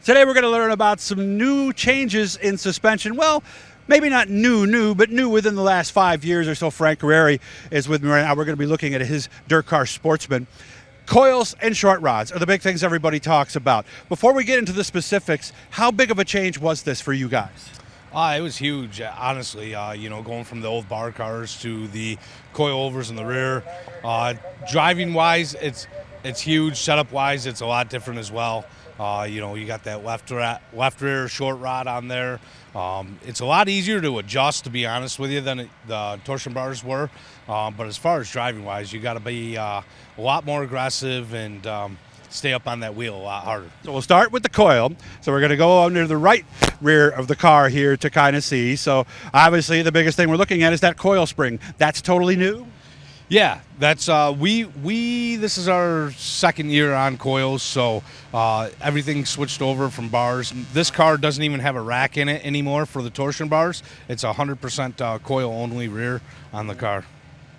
Today we're going to learn about some new changes in suspension. Well, maybe not new, but new within the last 5 years or so. Frank Guererri is with me right now. We're going to be looking at his DIRTcar Sportsman. Coils and short rods are the big things everybody talks about. Before we get into the specifics, how big of a change was this for you guys? It was huge, honestly. Going from the old bar cars to the coilovers in the rear. Driving-wise, it's huge. Setup-wise, it's a lot different as well. You got that left rear short rod on there. It's a lot easier to adjust, to be honest with you, than the torsion bars were. But as far as driving-wise, you got to be a lot more aggressive and stay up on that wheel a lot harder. So we'll start with the coil. So we're going to go under the right rear of the car here to kind of see. So obviously the biggest thing we're looking at is that coil spring. That's totally new? Yeah, that's this is our second year on coils, so everything switched over from bars. This car doesn't even have a rack in it anymore for the torsion bars. It's 100% coil only rear on the car.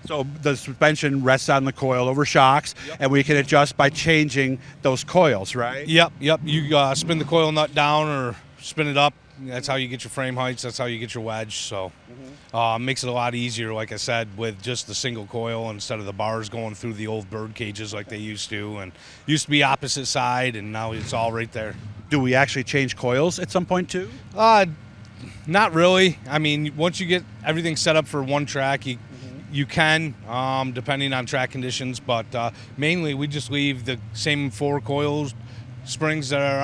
So the suspension rests on the coil over shocks, and we can adjust by changing those coils, right? Yep. You spin the coil nut down or spin it up. That's how you get your frame heights. That's how you get your wedge. So makes it a lot easier, like I said, with just the single coil instead of the bars going through the old bird cages like they used to. And used to be opposite side, and now it's all right there. Do we actually change coils at some point too? Not really. I mean, once you get everything set up for one track, you can, depending on track conditions, but mainly we just leave the same 4 coils springs that are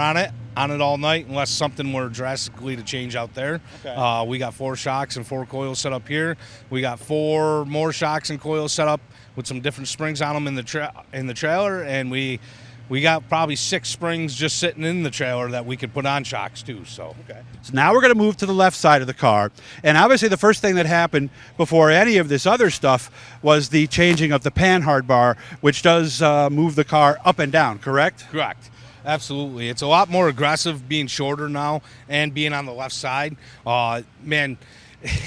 on it all night, unless something were drastically to change out there. Okay. We got 4 shocks and 4 coils set up here. We got 4 more shocks and coils set up with some different springs on them in the trailer, and we got probably 6 springs just sitting in the trailer that we could put on shocks too. So now we're going to move to the left side of the car, and obviously the first thing that happened before any of this other stuff was the changing of the panhard bar, which does move the car up and down, correct? Correct. Absolutely. It's a lot more aggressive being shorter now and being on the left side. Man,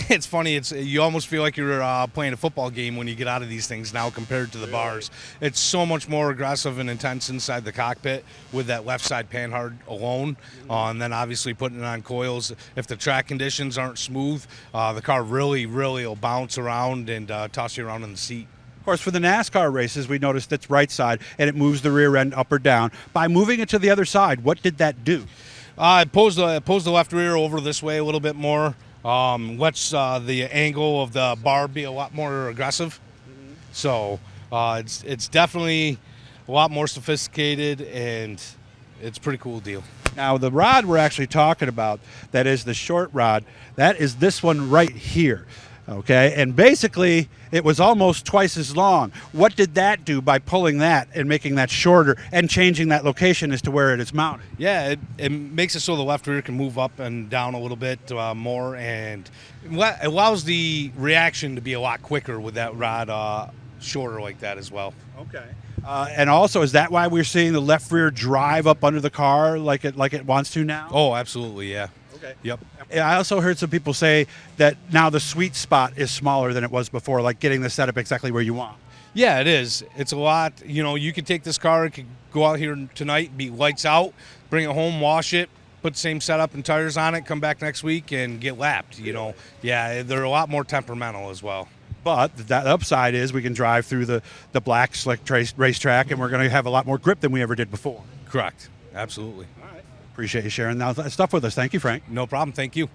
it's funny. You almost feel like you're playing a football game when you get out of these things now compared to the bars. It's so much more aggressive and intense inside the cockpit with that left side panhard alone. And then obviously putting it on coils. If the track conditions aren't smooth, the car really will bounce around and toss you around in the seat. Of course, for the NASCAR races, we noticed it's right side, and it moves the rear end up or down. By moving it to the other side, what did that do? It pulls the left rear over this way a little bit more. Lets the angle of the bar be a lot more aggressive. So it's definitely a lot more sophisticated, and it's a pretty cool deal. Now, the rod we're actually talking about, that is the short rod, that is this one right here. Okay, and basically it was almost twice as long. What did that do by pulling that and making that shorter and changing that location as to where it is mounted? Yeah, it makes it so the left rear can move up and down a little bit more, and it allows the reaction to be a lot quicker with that rod shorter like that as well. Okay. And also, is that why we're seeing the left rear drive up under the car like it wants to now? Oh, absolutely, yeah. Okay. Yep. I also heard some people say that now the sweet spot is smaller than it was before, like getting the setup exactly where you want. Yeah, it is. It's a lot. You could take this car, it could go out here tonight, be lights out, bring it home, wash it, put the same setup and tires on it, come back next week and get lapped. Yeah, they're a lot more temperamental as well. But the upside is we can drive through the black slick racetrack, and we're going to have a lot more grip than we ever did before. Correct. Absolutely. All right. Appreciate you sharing that stuff with us. Thank you, Frank. No problem. Thank you.